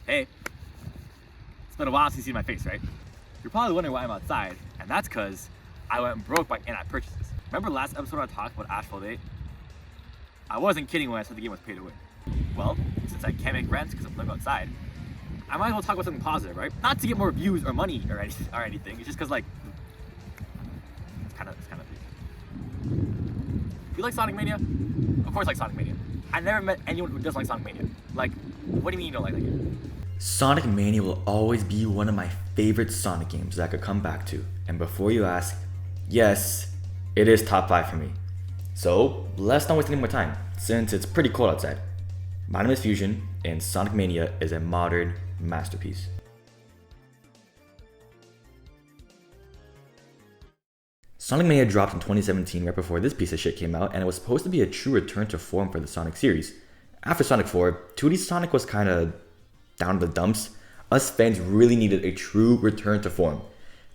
Hey, it's been a while since you've seen my face, right? You're probably wondering why I'm outside, and that's because I went broke by in-app purchases. Remember last episode when I talked about Asphalt 8? I wasn't kidding when I said the game was pay to win. Well, since I can't make rent because I'm living outside, I might as well talk about something positive, right? Not to get more views or money or anything. It's just because, like, it's kind of You like Sonic Mania? Of course I like Sonic Mania. I never met anyone who doesn't like Sonic Mania. Like, what do you mean you don't like that game? Sonic Mania will always be one of my favorite Sonic games that I could come back to. And before you ask, yes, it is top 5 for me. So, let's not waste any more time, since it's pretty cold outside. My name is Fusion, and Sonic Mania is a modern masterpiece. Sonic Mania dropped in 2017 right before this piece of shit came out, and it was supposed to be a true return to form for the Sonic series. After Sonic 4, 2D Sonic was kinda down to the dumps. Us fans really needed a true return to form.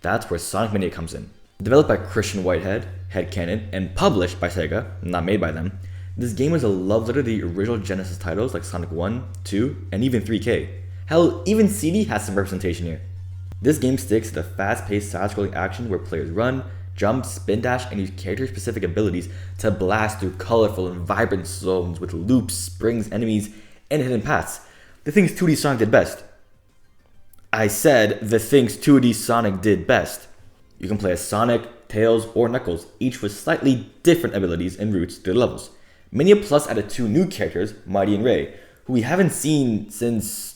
That's where Sonic Mania comes in. Developed by Christian Whitehead, headcanon, and published by Sega, not made by them, this game was a love letter to the original Genesis titles like Sonic 1, 2, and even 3K. Hell, even CD has some representation here. This game sticks to the fast-paced side-scrolling action where players run, jump, spin dash, and use character-specific abilities to blast through colorful and vibrant zones with loops, springs, enemies, and hidden paths. The things 2D Sonic did best. I said the things 2D Sonic did best. You can play as Sonic, Tails, or Knuckles, each with slightly different abilities and routes through the levels. Mania Plus added 2 new characters, Mighty and Ray, who we haven't seen since,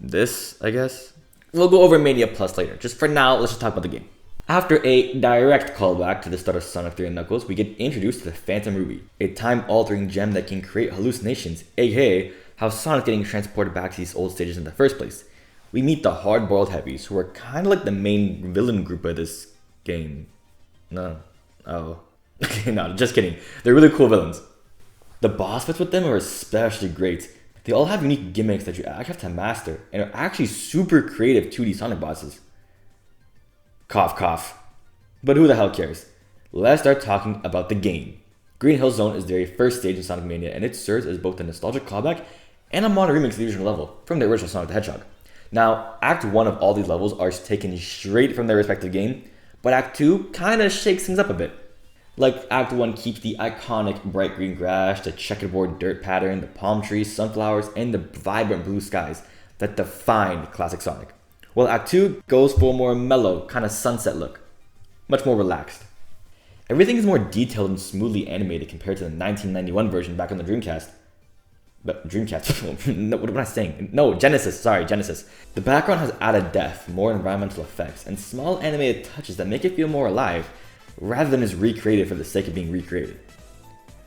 this, I guess? We'll go over Mania Plus later. Just for now, let's just talk about the game. After a direct callback to the start of Sonic 3 and Knuckles, we get introduced to the Phantom Ruby, a time-altering gem that can create hallucinations, aka how Sonic's getting transported back to these old stages in the first place. We meet the hard-boiled heavies, who are kind of like the main villain group of this game. No. Just kidding. They're really cool villains. The boss fights with them are especially great. They all have unique gimmicks that you actually have to master, and are actually super creative 2D Sonic bosses. Cough, cough. But who the hell cares? Let's start talking about the game. Green Hill Zone is the very first stage in Sonic Mania, and it serves as both a nostalgic callback and a modern remix of the original level from the original Sonic the Hedgehog. Now, Act 1 of all these levels are taken straight from their respective game, but Act 2 kinda shakes things up a bit. Like, Act 1 keeps the iconic bright green grass, the checkerboard dirt pattern, the palm trees, sunflowers, and the vibrant blue skies that define classic Sonic. While Act 2 goes for a more mellow, kind of sunset look. Much more relaxed. Everything is more detailed and smoothly animated compared to the 1991 version back on the Dreamcast. But Dreamcast? No, what am I saying? No, Genesis. The background has added depth, more environmental effects, and small animated touches that make it feel more alive, rather than just recreated for the sake of being recreated.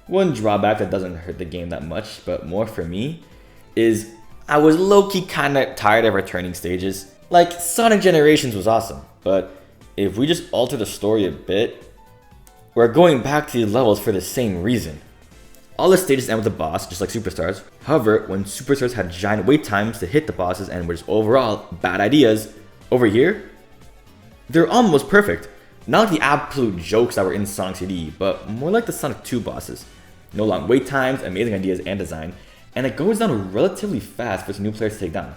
One drawback that doesn't hurt the game that much, but more for me, is I was low-key kinda tired of returning stages. Like, Sonic Generations was awesome, but if we just alter the story a bit, we're going back to these levels for the same reason. All the stages end with a boss, just like Superstars. However, when Superstars had giant wait times to hit the bosses and were just overall bad ideas, over here, they're almost perfect. Not like the absolute jokes that were in Sonic CD, but more like the Sonic 2 bosses. No long wait times, amazing ideas and design, and it goes down relatively fast for some new players to take down.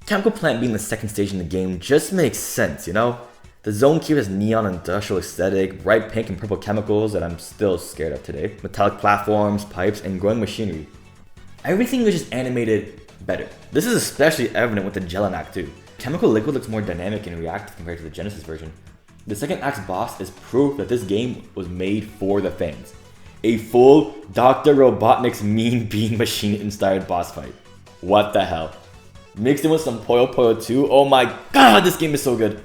Chemical Plant being the second stage in the game just makes sense, you know? The zone keeps its neon industrial aesthetic, bright pink and purple chemicals that I'm still scared of today, metallic platforms, pipes, and growing machinery. Everything is just animated better. This is especially evident with the gel in Act 2. Chemical Liquid looks more dynamic and reactive compared to the Genesis version. The second act's boss is proof that this game was made for the fans. A full Dr. Robotnik's Mean Bean Machine inspired boss fight. What the hell? Mixed in with some Puyo Puyo 2, oh my god, this game is so good.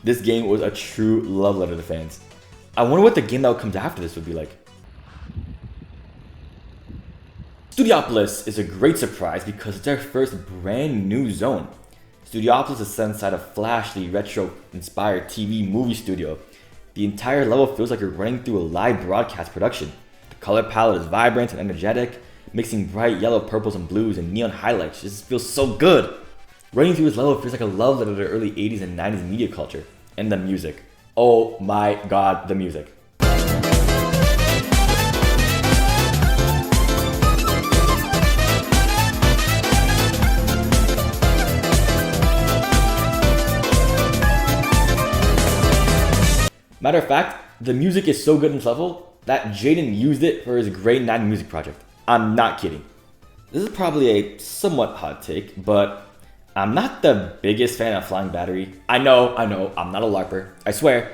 This game was a true love letter to fans. I wonder what the game that comes after this would be like. Studiopolis is a great surprise because it's our first brand new zone. Studiopolis is set inside a flashy, retro-inspired TV movie studio. The entire level feels like you're running through a live broadcast production. The color palette is vibrant and energetic, mixing bright yellow, purples, and blues and neon highlights. It just feels so good. Running through this level feels like a love letter to the early 80s and 90s media culture. And the music. Oh my god, the music. Matter of fact, the music is so good in this level that Jaden used it for his grade 9 music project. I'm not kidding. This is probably a somewhat hot take, but I'm not the biggest fan of Flying Battery. I know, I'm not a LARPer. I swear,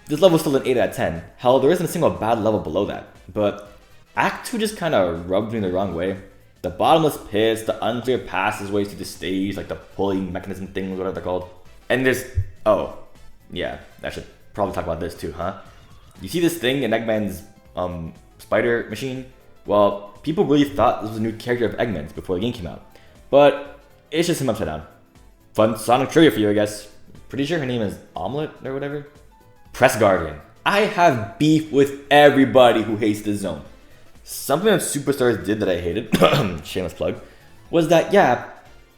this level's still an 8 out of 10. Hell, there isn't a single bad level below that. But Act 2 just kinda rubbed me the wrong way. The bottomless pits, the unclear passageways to the stage, like the pulley mechanism things, whatever they're called. And there's, oh, yeah, I should probably talk about this too, huh? You see this thing in Eggman's spider machine? Well, people really thought this was a new character of Eggman's before the game came out. But it's just him upside down. Fun Sonic trivia for you, I guess. Pretty sure her name is Omelette or whatever. Press Guardian. I have beef with everybody who hates this zone. Something that Superstars did that I hated, shameless plug, was that, yeah,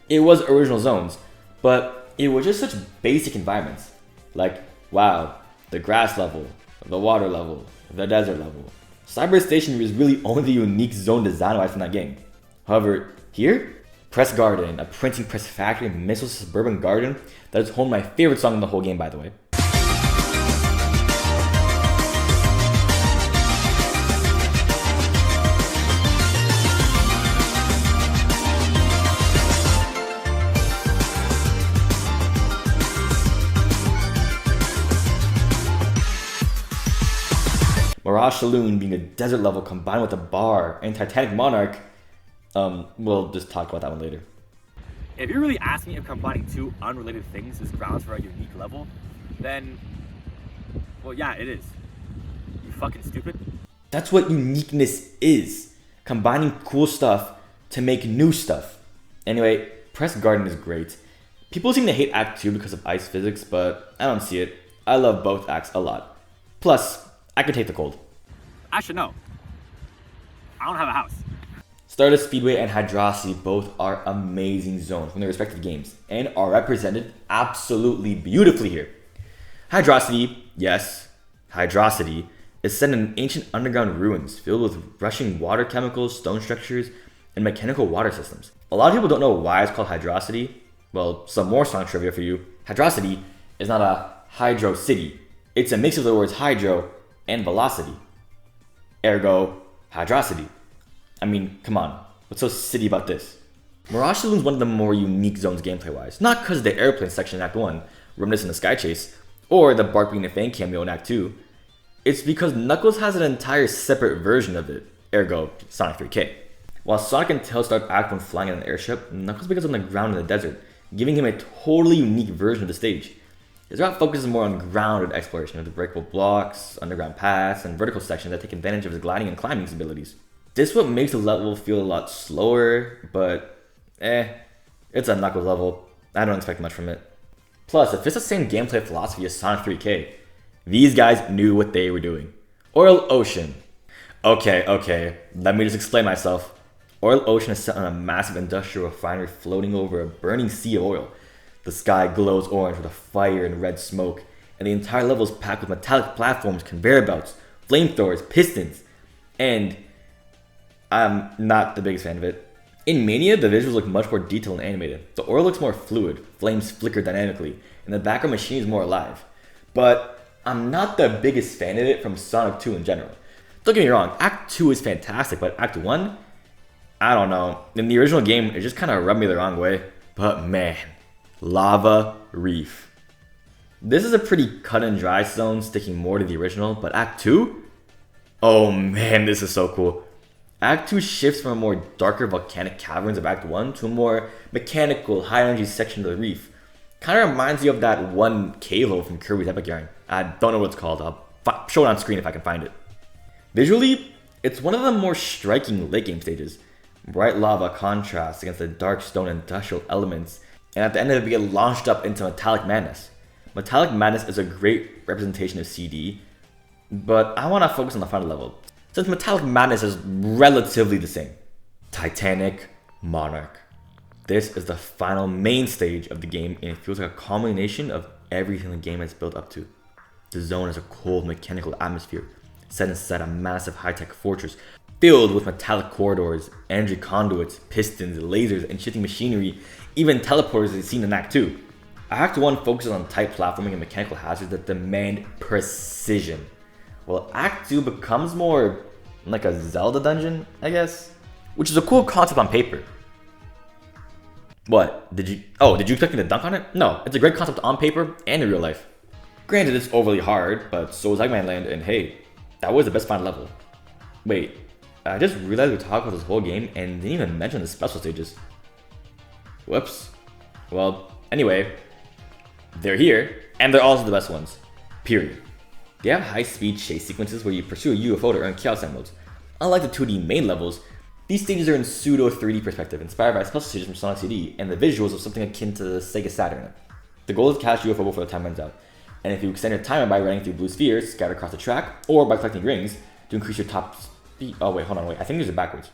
it was original zones, but it was just such basic environments. Like, wow, the grass level, the water level, the desert level. Cyber Station is really only the unique zone design-wise from that game. However, here, Press Garden, a printing press factory in Missile Suburban Garden, that is home to my favorite song in the whole game, by the way. Mirage Saloon being a desert level combined with a bar, and Titanic Monarch, we'll just talk about that one later. If you're really asking if combining two unrelated things is grounds for a unique level, then, well, yeah, it is. You fucking stupid. That's what uniqueness is. Combining cool stuff to make new stuff. Anyway, Press Garden is great. People seem to hate Act 2 because of ice physics, but I don't see it. I love both acts a lot. Plus, I can take the cold. I should know. I don't have a house. Stardust Speedway and Hydrocity both are amazing zones from their respective games and are represented absolutely beautifully here. Hydrocity, yes, Hydrocity, is set in ancient underground ruins filled with rushing water chemicals, stone structures, and mechanical water systems. A lot of people don't know why it's called Hydrocity. Well, some more song trivia for you. Hydrocity is not a hydro city. It's a mix of the words hydro and velocity. Ergo, Hydrocity. I mean, come on, what's so city about this? Mirage Saloon is one of the more unique zones gameplay-wise. Not because of the airplane section in Act 1, reminiscent of Sky Chase, or the Bark being a fan cameo in Act 2. It's because Knuckles has an entire separate version of it, ergo, Sonic 3K. While Sonic and Tails start Act 1 flying in an airship, Knuckles begins on the ground in the desert, giving him a totally unique version of the stage. His route focuses more on grounded exploration of the breakable blocks, underground paths, and vertical sections that take advantage of his gliding and climbing abilities. This is what makes the level feel a lot slower, but it's a Knuckles level. I don't expect much from it. Plus, if it's the same gameplay philosophy as Sonic 3K, these guys knew what they were doing. Oil Ocean. Okay, let me just explain myself. Oil Ocean is set on a massive industrial refinery floating over a burning sea of oil. The sky glows orange with a fire and red smoke, and the entire level is packed with metallic platforms, conveyor belts, flamethrowers, pistons, and I'm not the biggest fan of it. In Mania, the visuals look much more detailed and animated. The oil looks more fluid, flames flicker dynamically, and the background machine is more alive. But I'm not the biggest fan of it from Sonic 2 in general. Don't get me wrong, Act 2 is fantastic, but Act 1, I don't know. In the original game, it just kind of rubbed me the wrong way. But man, Lava Reef. This is a pretty cut and dry zone, sticking more to the original, but Act 2? Oh man, this is so cool. Act 2 shifts from a more darker volcanic caverns of Act 1 to a more mechanical, high-energy section of the reef. Kind of reminds you of that one cave level from Kirby's Epic Yarn. I don't know what it's called. I'll show it on screen if I can find it. Visually, it's one of the more striking late game stages. Bright lava contrasts against the dark stone industrial elements, and at the end of it, we get launched up into Metallic Madness. Metallic Madness is a great representation of CD, but I want to focus on the final level, since Metallic Madness is relatively the same. Titanic Monarch. This is the final main stage of the game, and it feels like a culmination of everything the game has built up to. The zone is a cold mechanical atmosphere, set inside a massive high-tech fortress filled with metallic corridors, energy conduits, pistons, lasers, and shifting machinery, even teleporters as seen in Act 2. Act 1 focuses on tight platforming and mechanical hazards that demand precision, while Act 2 becomes more like a Zelda dungeon, I guess? Which is a cool concept on paper. What? Did you expect me to dunk on it? No, it's a great concept on paper and in real life. Granted, it's overly hard, but so is Eggman Land, and hey, that was the best final level. Wait, I just realized we talked about this whole game and didn't even mention the special stages. Whoops. Well, anyway, they're here, and they're also the best ones. Period. They have high-speed chase sequences where you pursue a UFO to earn Chaos Emeralds. Unlike the 2D main levels, these stages are in pseudo 3D perspective, inspired by special stages from Sonic CD and the visuals of something akin to the Sega Saturn. The goal is to catch UFO before the time runs out, and if you extend your timer by running through blue spheres scattered across the track, or by collecting rings to increase your top speed. Oh wait, hold on, I think these are backwards.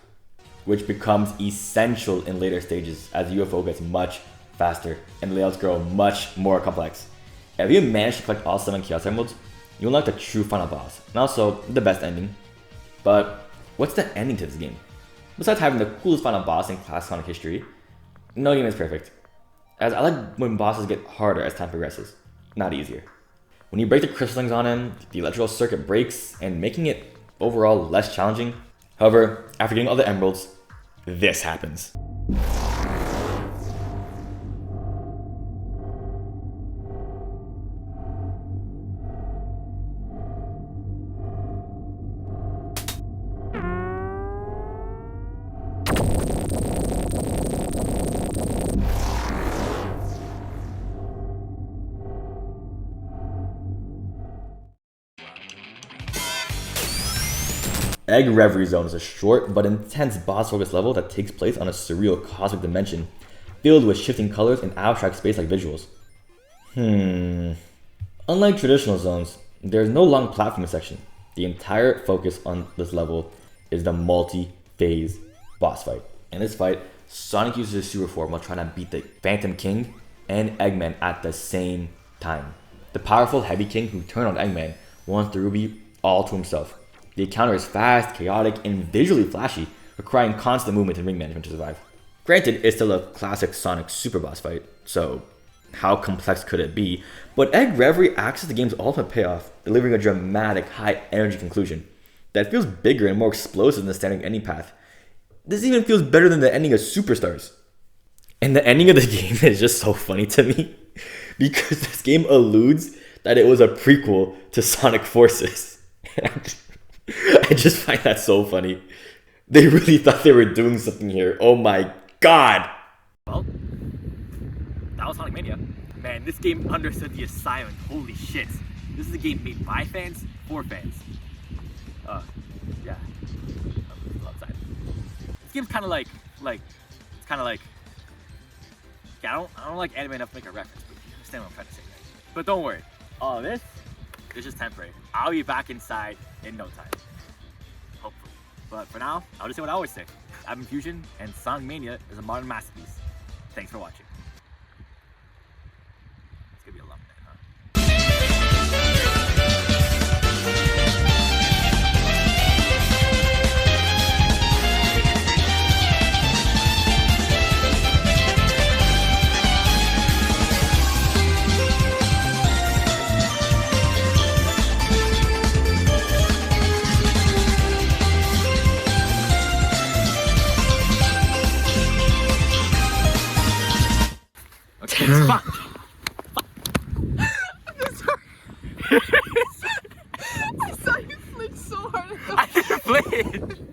Which becomes essential in later stages as the UFO gets much faster and the layouts grow much more complex. If you manage to collect all 7 Chaos Emeralds, you'll unlock the true final boss, and also the best ending. But what's the ending to this game? Besides having the coolest final boss in classic Sonic history, no game is perfect, as I like when bosses get harder as time progresses, not easier. When you break the crystallings on him, the electrical circuit breaks, and making it overall less challenging. However, after getting all the emeralds, this happens. Egg Reverie Zone is a short but intense boss-focused level that takes place on a surreal cosmic dimension, filled with shifting colors and abstract space-like visuals. Unlike traditional zones, there is no long platforming section. The entire focus on this level is the multi-phase boss fight. In this fight, Sonic uses his super form while trying to beat the Phantom King and Eggman at the same time. The powerful Heavy King who turned on Eggman wants the ruby all to himself. The encounter is fast, chaotic, and visually flashy, requiring constant movement and ring management to survive. Granted, it's still a classic Sonic super boss fight, so how complex could it be? But Egg Reverie acts as the game's ultimate payoff, delivering a dramatic, high-energy conclusion that feels bigger and more explosive than the standard ending path. This even feels better than the ending of Superstars. And the ending of the game is just so funny to me, because this game alludes that it was a prequel to Sonic Forces. I just find that so funny. They really thought they were doing something here. Oh my god! Well, that was Sonic Mania. Man, this game understood the assignment. Holy shit. This is a game made by fans, for fans. Yeah. Outside. This game's kind of like, yeah, I don't like anime enough to make a reference, but you understand what I'm trying to say, right? But don't worry. All this is just temporary. I'll be back inside in no time. Hopefully. But for now, I'll just say what I always say. I've been Fusion, and Sonic Mania is a modern masterpiece. Thanks for watching. It's gonna be a long night, huh? Okay, it's fine. I'm sorry. I saw you flinch so hard. I didn't play it.